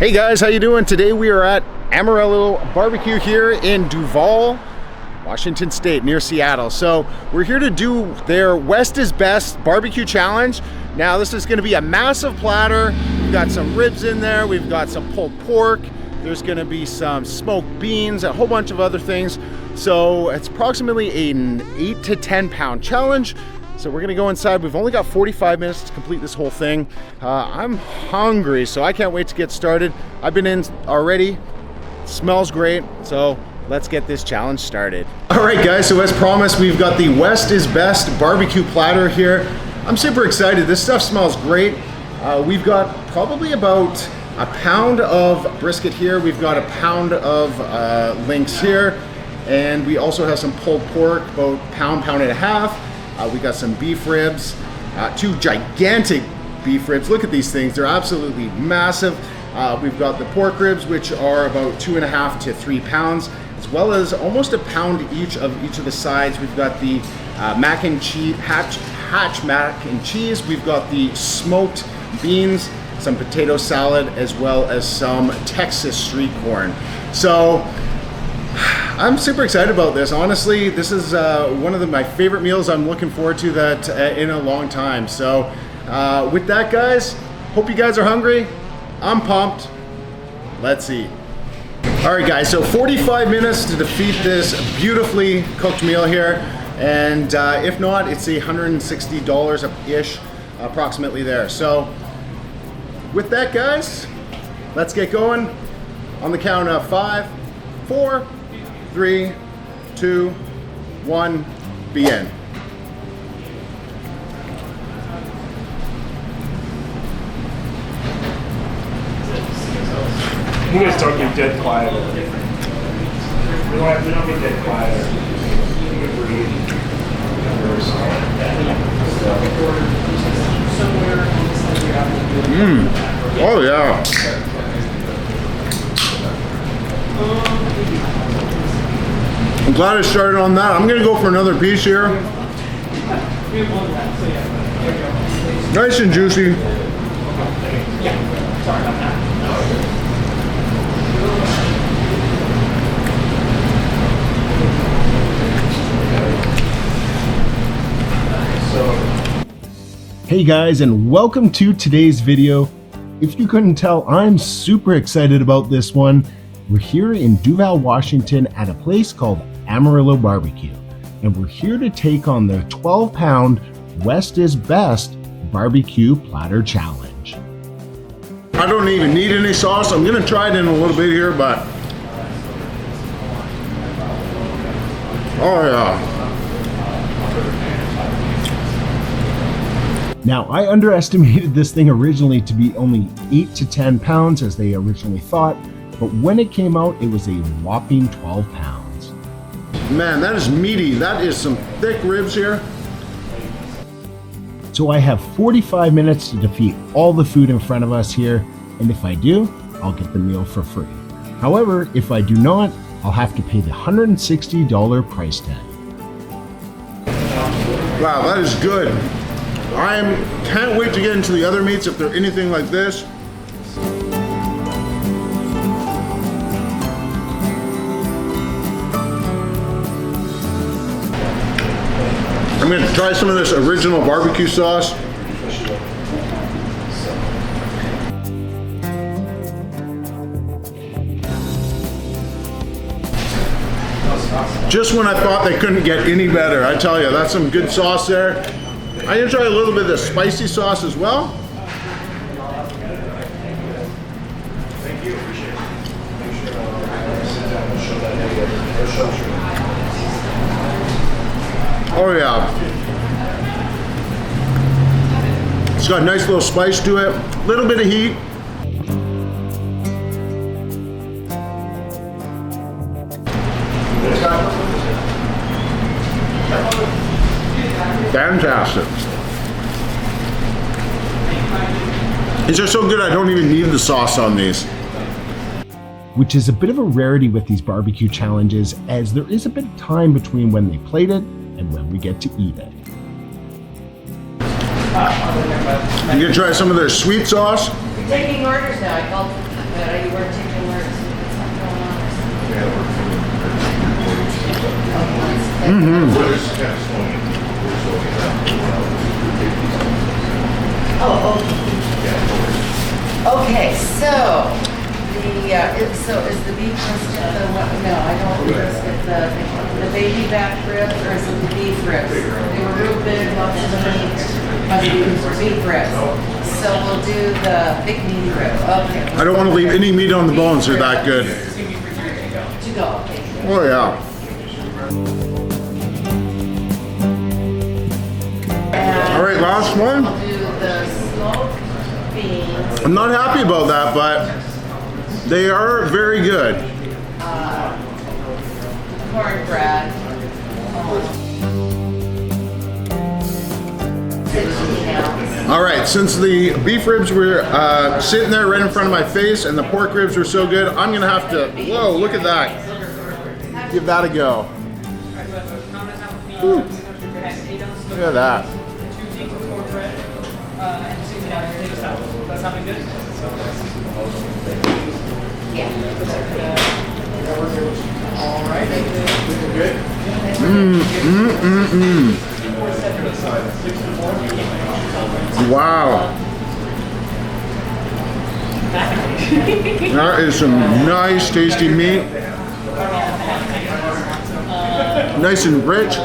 Hey guys, how you doing? Today we are at Amarillo BBQ here in Duvall, Washington State, near Seattle. So we're here to do their West is Best barbecue challenge. Now this is gonna be a massive platter. We've got some ribs in there, we've got some pulled pork, there's gonna be some smoked beans, a whole bunch of other things. So it's approximately an 8 to 10 pound challenge. So we're gonna go inside. We've only got 45 minutes to complete this whole thing. I'm hungry, so I can't wait to get started. I've been in already, smells great. So let's get this challenge started. All right guys, so as promised, we've got the West is Best barbecue platter here. I'm super excited, this stuff smells great. We've got probably about a pound of brisket here. We've got a pound of links here. And we also have some pulled pork, about pound and a half. We got some beef ribs, 2 gigantic beef ribs. Look at these things, they're absolutely massive. We've got the pork ribs, which are about 2.5 to 3 pounds, as well as almost a pound each of the sides. We've got the mac and cheese, hatch mac and cheese. We've got the smoked beans, some potato salad, as well as some Texas street corn. So I'm super excited about this. Honestly, this is one of my favorite meals. I'm looking forward to that in a long time. So with that, guys, hope you guys are hungry. I'm pumped. Let's eat. All right, guys, so 45 minutes to defeat this beautifully cooked meal here. And if not, it's $160-ish, approximately there. So with that, guys, let's get going. On the count of 5, 4, 3, 2, 1, begin. You guys don't get dead quiet. We don't get dead quiet. Oh yeah. I'm glad I started on that. I'm gonna go for another piece here. Nice and juicy. Hey guys, and welcome to today's video. If you couldn't tell, I'm super excited about this one. We're here in Duvall, Washington at a place called Amarillo BBQ, and we're here to take on the 12-pound West is Best barbecue platter challenge. I don't even need any sauce. I'm gonna try it in a little bit here, but oh yeah. Now, I underestimated this thing originally to be only 8 to 10 pounds as they originally thought, but when it came out, it was a whopping 12 pounds. Man, that is meaty. That is some thick ribs here. So I have 45 minutes to defeat all the food in front of us here, and if I do, I'll get the meal for free. However, if I do not, I'll have to pay the $160 price tag. Wow, that is good. I can't wait to get into the other meats if they're anything like this. I'm going to try some of this original barbecue sauce. Just when I thought they couldn't get any better, I tell you, that's some good sauce there. I'm going to try a little bit of the spicy sauce as well. Oh yeah. It's got a nice little spice to it, a little bit of heat. Fantastic. These are so good I don't even need the sauce on these. Which is a bit of a rarity with these barbecue challenges, as there is a bit of time between when they plate it and when we get to eat it. You gonna try some of their sweet sauce? You're taking orders now, I called. But are you working to work? Something going on? Oh, okay, so is the beef brisket the what? No, I don't brisket the baby back ribs or is it the beef ribs? They were real big, lots of meat. Must be beef ribs. So we'll do the big meaty rib. Okay. I don't want to leave any meat on the bones. They're that good. To go. Okay. Oh yeah. All right, last one. We'll do the smoked beans. I'm not happy about that, but they are very good. Cornbread. 16 ounce. All right, since the beef ribs were sitting there right in front of my face and the pork ribs were so good, I'm gonna have to, whoa, look at that. Give that a go. Whew. Look at that. Wow. That is some nice, tasty meat. Nice and rich.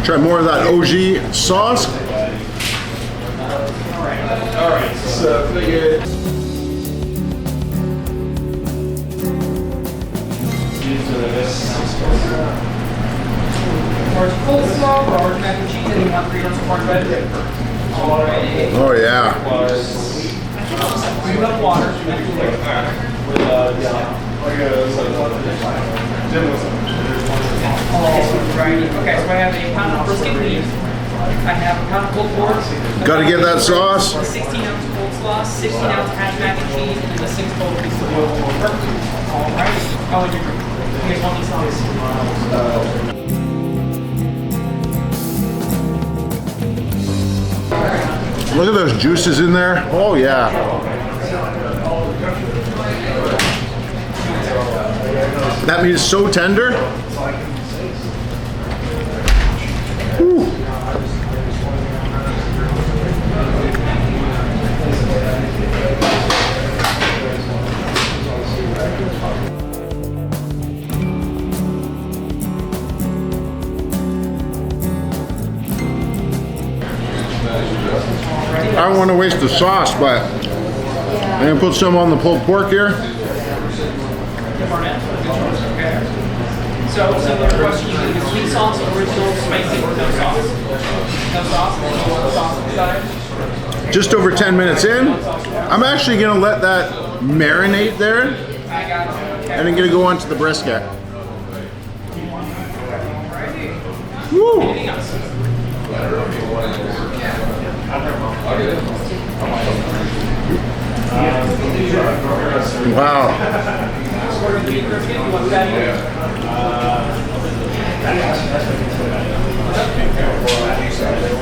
Try more of that OG sauce. All right, so figured. Coleslaw, Robert mac and cheese, and you want 3 ounces of cornbread. Oh yeah. We have water. Okay, so I have a pound of brisket beef. I have a pound of pulled pork. Gotta get that sauce. 16-ounce coleslaw, 16-ounce hash mac and cheese, and then the 6 total pieces of oil. Perfect. All right. Oh, and you guys want these sauce? Look at those juices in there. Oh yeah. That meat is so tender. Whew. I don't want to waste the sauce, but I'm gonna put some on the pulled pork here. So, similar question, you can do sweet sauce, original, spicy, or no sauce? No sauce, no sauce inside? Just over 10 minutes in. I'm actually gonna let that marinate there, I got it. Okay. and I'm gonna go on to the brisket. Woo! Wow.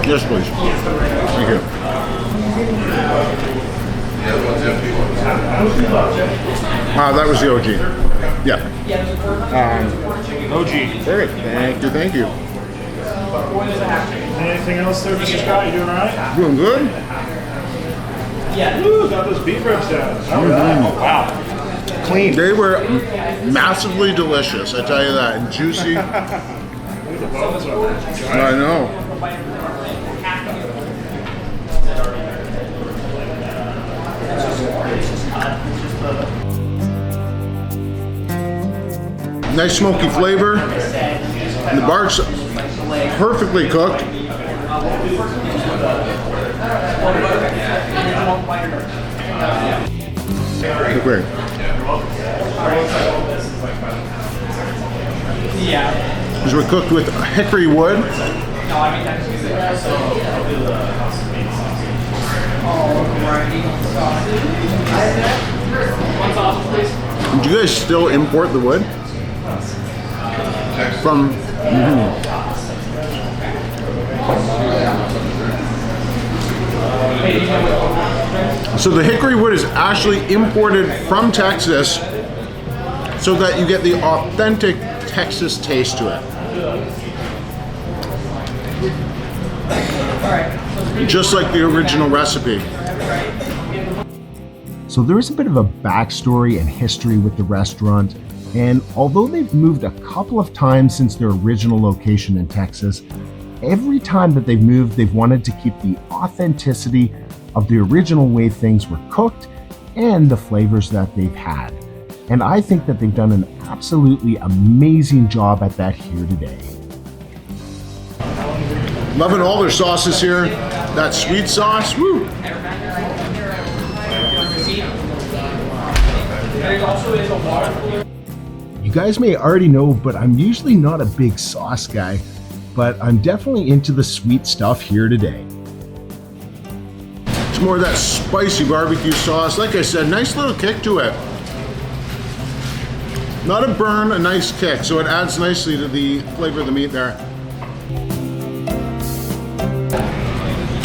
Yes, please. Thank you. That was the OG. Yeah. OG. Perfect. Thank you. Thank you. Anything else there, Mr. Scott? You doing all right? Doing good? Yeah. Woo, got those beef ribs down. Oh, wow. Clean. They were massively delicious, I tell you that, and juicy. The bones are I know. Nice smoky flavor. And the bark's perfectly cooked. Great. Yeah. These were cooked with hickory wood. No, I mean, that's good. Alrighty, sausage. One sausage, please. Do you guys still import the wood? From... So the hickory wood is actually imported from Texas so that you get the authentic Texas taste to it. Just like the original recipe. So there is a bit of a backstory and history with the restaurant, and although they've moved a couple of times since their original location in Texas, every time that they've moved, they've wanted to keep the authenticity of the original way things were cooked and the flavors that they've had. And I think that they've done an absolutely amazing job at that here today. Loving all their sauces here. That sweet sauce, woo! You guys may already know, but I'm usually not a big sauce guy, but I'm definitely into the sweet stuff here today. It's more of that spicy barbecue sauce. Like I said, nice little kick to it. Not a burn, a nice kick, so it adds nicely to the flavor of the meat there.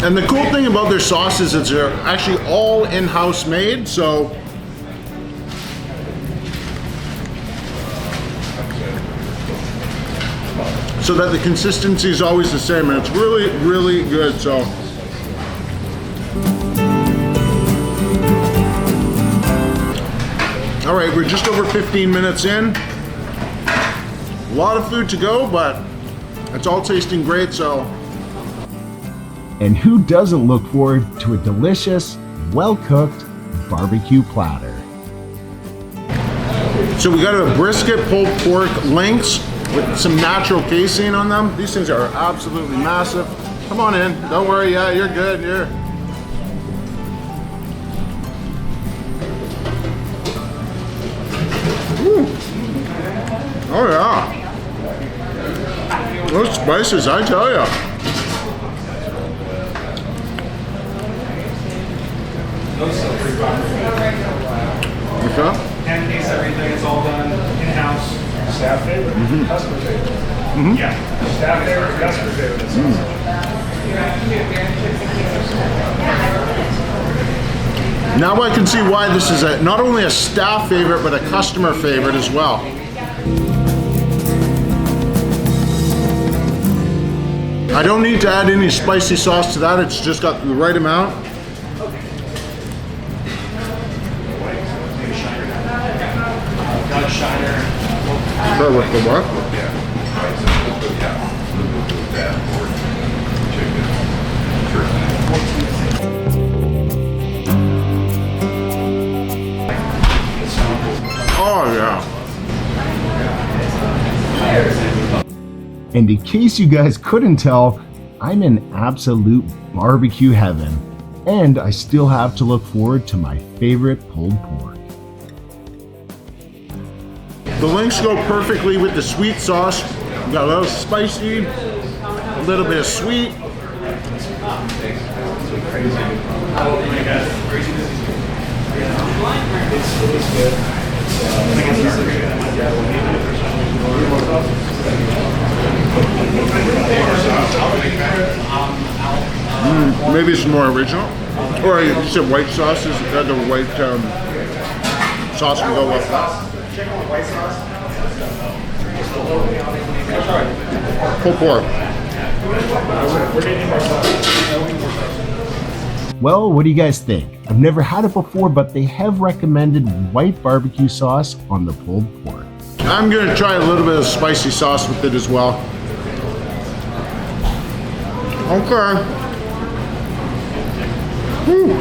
And the cool thing about their sauces is they're actually all in-house made, so that the consistency is always the same, and it's really, really good. So all right, we're just over 15 minutes in. A lot of food to go, but it's all tasting great, so. And who doesn't look forward to a delicious, well-cooked barbecue platter? So we got a brisket pulled pork links with some natural casing on them. These things are absolutely massive. Come on in, don't worry, yeah, you're good, you're. Ooh. Oh yeah. Those spices, I tell ya. What's up? Hand case everything, it's all done in-house. Staff favorite, customer favorite. Yeah, staff favorite, customer favorite. Now I can see why this is not only a staff favorite, but a customer favorite as well. I don't need to add any spicy sauce to that, it's just got the right amount. Sure, with the what? Oh yeah. And in case you guys couldn't tell, I'm in absolute barbecue heaven, and I still have to look forward to my favorite pulled pork. The links go perfectly with the sweet sauce. You got a little spicy, a little bit of sweet. Maybe it's more original. Or you said white sauce, is that the white sauce will go with that? Pulled pork. Well, what do you guys think? I've never had it before, but they have recommended white barbecue sauce on the pulled pork. I'm gonna try a little bit of spicy sauce with it as well. Okay. Whew.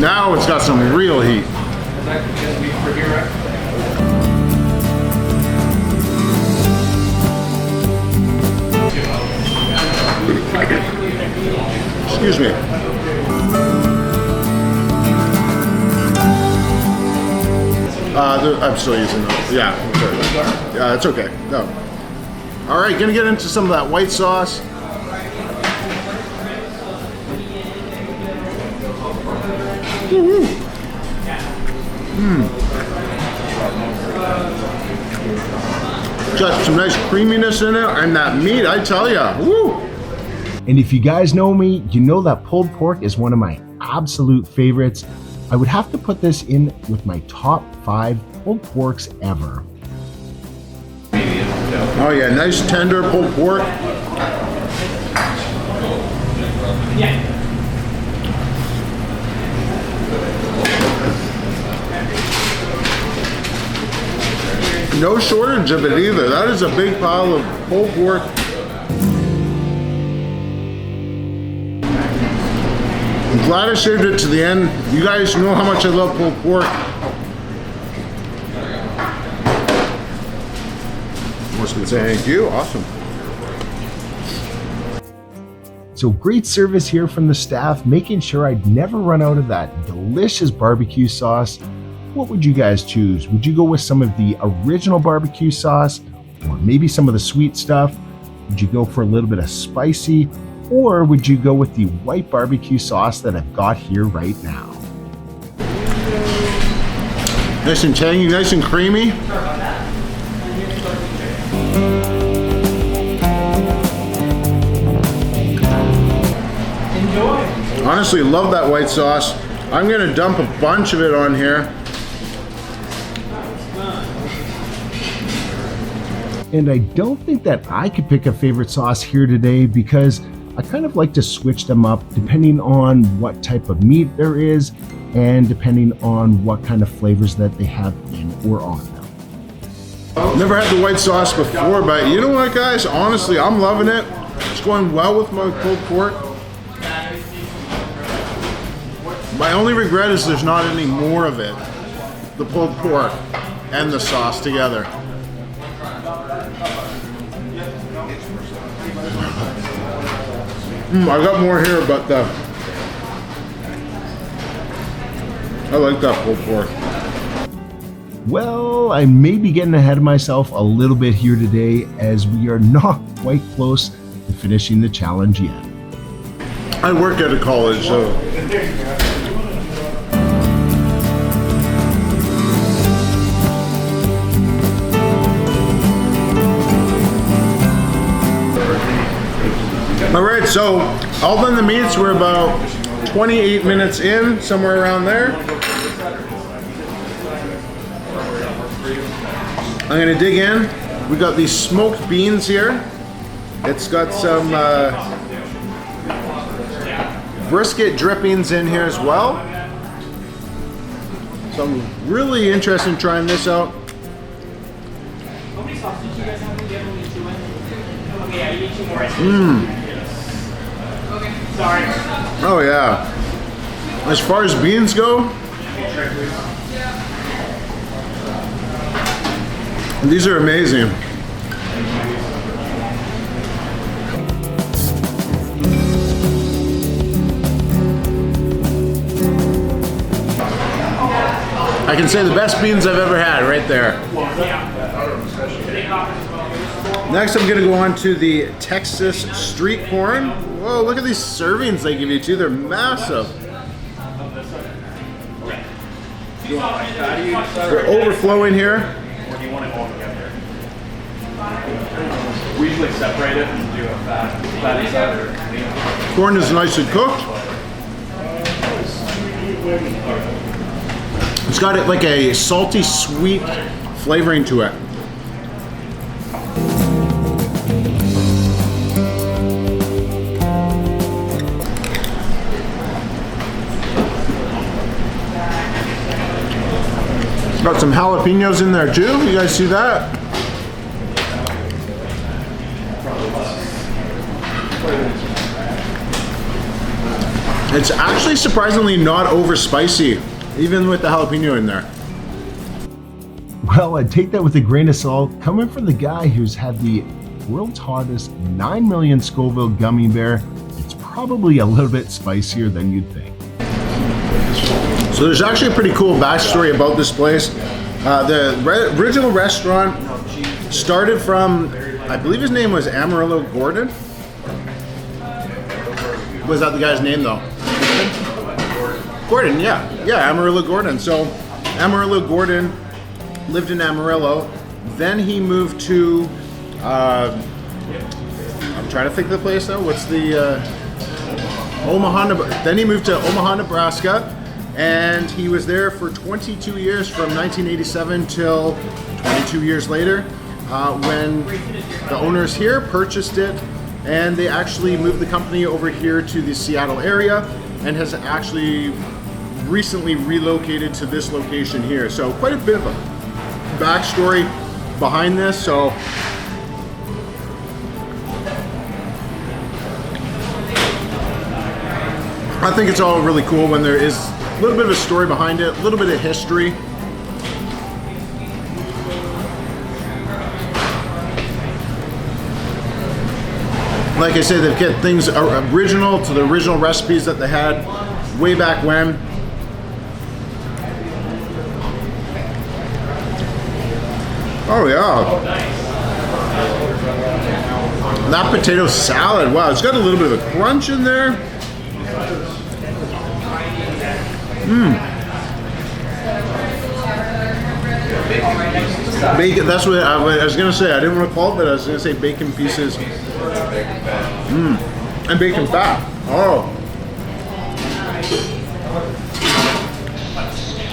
Now it's got some real heat. Excuse me. I'm still using those. Yeah, sorry. Yeah, it's okay. No. All right, gonna get into some of that white sauce. Got some nice creaminess in it, and that meat, I tell ya, woo! And if you guys know me, you know that pulled pork is one of my absolute favorites. I would have to put this in with my top 5 pulled porks ever. Oh yeah, nice tender pulled pork. No shortage of it either. That is a big pile of pulled pork. I'm glad I saved it to the end. You guys know how much I love pulled pork. Thank you. Awesome. So great service here from the staff, making sure I'd never run out of that delicious barbecue sauce. What would you guys choose? Would you go with some of the original barbecue sauce, or maybe some of the sweet stuff? Would you go for a little bit of spicy, or would you go with the white barbecue sauce that I've got here right now? Nice and tangy, nice and creamy. Honestly, love that white sauce. I'm gonna dump a bunch of it on here. And I don't think that I could pick a favorite sauce here today because I kind of like to switch them up depending on what type of meat there is and depending on what kind of flavors that they have in or on them. Never had the white sauce before, but you know what, guys? Honestly, I'm loving it. It's going well with my pulled pork. My only regret is there's not any more of it. The pulled pork and the sauce together. I got more here, but I like that pulled pork. Well, I may be getting ahead of myself a little bit here today as we are not quite close to finishing the challenge yet. I work at a college, so. All right, so all done the meats. We're about 28 minutes in, somewhere around there. I'm gonna dig in. We got these smoked beans here. It's got some brisket drippings in here as well. So I'm really interested in trying this out. Oh yeah. As far as beans go, these are amazing. I can say the best beans I've ever had right there. Next, I'm gonna go on to the Texas street corn. Whoa, look at these servings they give you too. They're massive. They're overflowing here. Or do you want it all together? We usually separate it and do a fatty side or clean. Corn is nicely cooked. It's got it like a salty, sweet flavoring to it. Got some jalapenos in there too. You guys see that? It's actually surprisingly not over spicy, even with the jalapeno in there. Well, I'd take that with a grain of salt, coming from the guy who's had the world's hottest 9 million Scoville gummy bear. It's probably a little bit spicier than you'd think. So there's actually a pretty cool backstory about this place. The original restaurant started from, I believe his name was Amarillo Gordon. Was that the guy's name though? Gordon, yeah, Amarillo Gordon. So Amarillo Gordon lived in Amarillo. Then he moved to, I'm trying to think of the place now. What's the, Omaha. Then he moved to Omaha, Nebraska, and he was there for 22 years from 1987 till 22 years later, when the owners here purchased it, and they actually moved the company over here to the Seattle area, and has actually recently relocated to this location here. So quite a bit of a backstory behind this. So I think it's all really cool when there is a little bit of a story behind it, a little bit of history. Like I said, they've kept things original to the original recipes that they had way back when. Oh yeah. That potato salad, wow, it's got a little bit of a crunch in there. Bacon, that's what I was gonna say. I didn't want to call it, but I was gonna say bacon pieces. And bacon fat. Oh.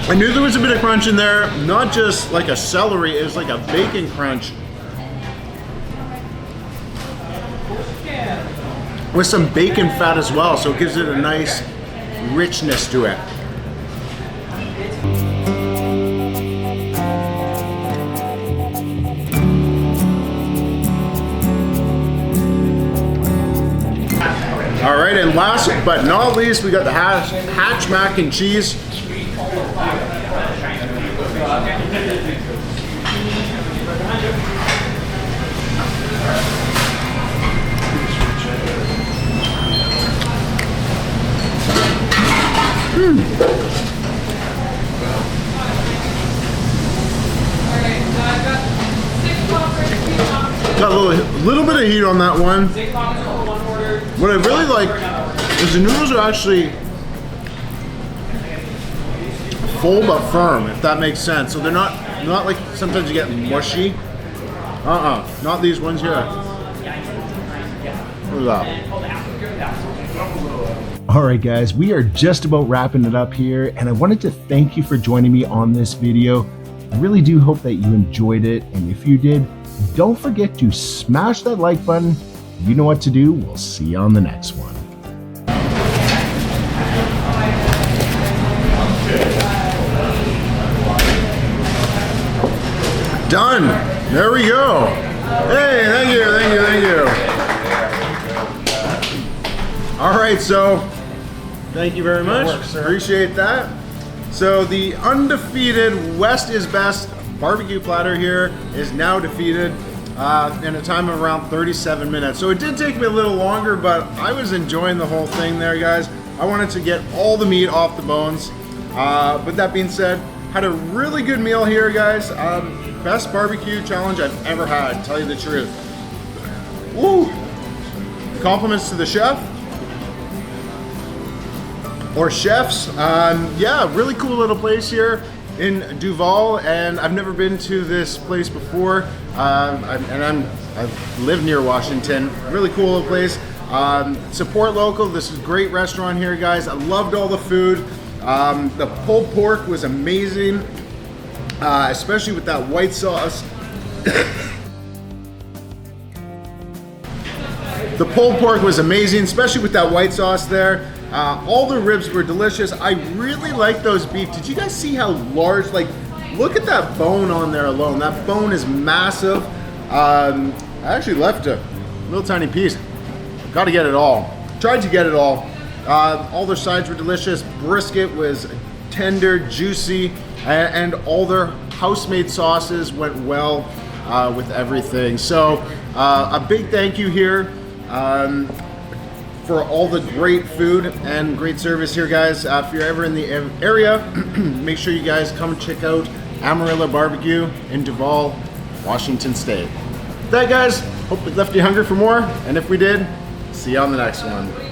I knew there was a bit of crunch in there, not just like a celery, it was like a bacon crunch. With some bacon fat as well, so it gives it a nice richness to it. All right, and last but not least, we got the hatch mac and cheese. Got a little bit of heat on that one. What I really like is the noodles are actually full but firm, if that makes sense. So they're not like sometimes you get mushy. Not these ones here. Look at that. All right, guys, we are just about wrapping it up here, and I wanted to thank you for joining me on this video. I really do hope that you enjoyed it, and if you did, don't forget to smash that like button. You know what to do. We'll see you on the next one. Done. There we go. Hey, thank you. All right, so thank you very much. Appreciate that. So the undefeated West is Best barbecue platter here is now defeated in a time of around 37 minutes. So it did take me a little longer, but I was enjoying the whole thing there, guys. I wanted to get all the meat off the bones. But that being said, had a really good meal here, guys. Best barbecue challenge I've ever had, to tell you the truth. Woo! Compliments to the chef. Or chefs. Yeah, really cool little place here in Duvall, and I've never been to this place before. I've lived near Washington. Really cool little place. Support local. This is a great restaurant here, guys. I loved all the food. The pulled pork was amazing, especially with that white sauce. The pulled pork was amazing, especially with that white sauce there. All the ribs were delicious. I really like those beef. Did you guys see how large, like, look at that bone on there alone. That bone is massive. I actually left a little tiny piece. Got to get it all. Tried to get it all. All their sides were delicious. Brisket was tender, juicy, and all their house-made sauces went well with everything. So a big thank you here for all the great food and great service here, guys. If you're ever in the area, make sure you guys come check out Amarillo BBQ in Duvall, Washington State. With that, guys, hope we left you hungry for more, and if we did, see you on the next one.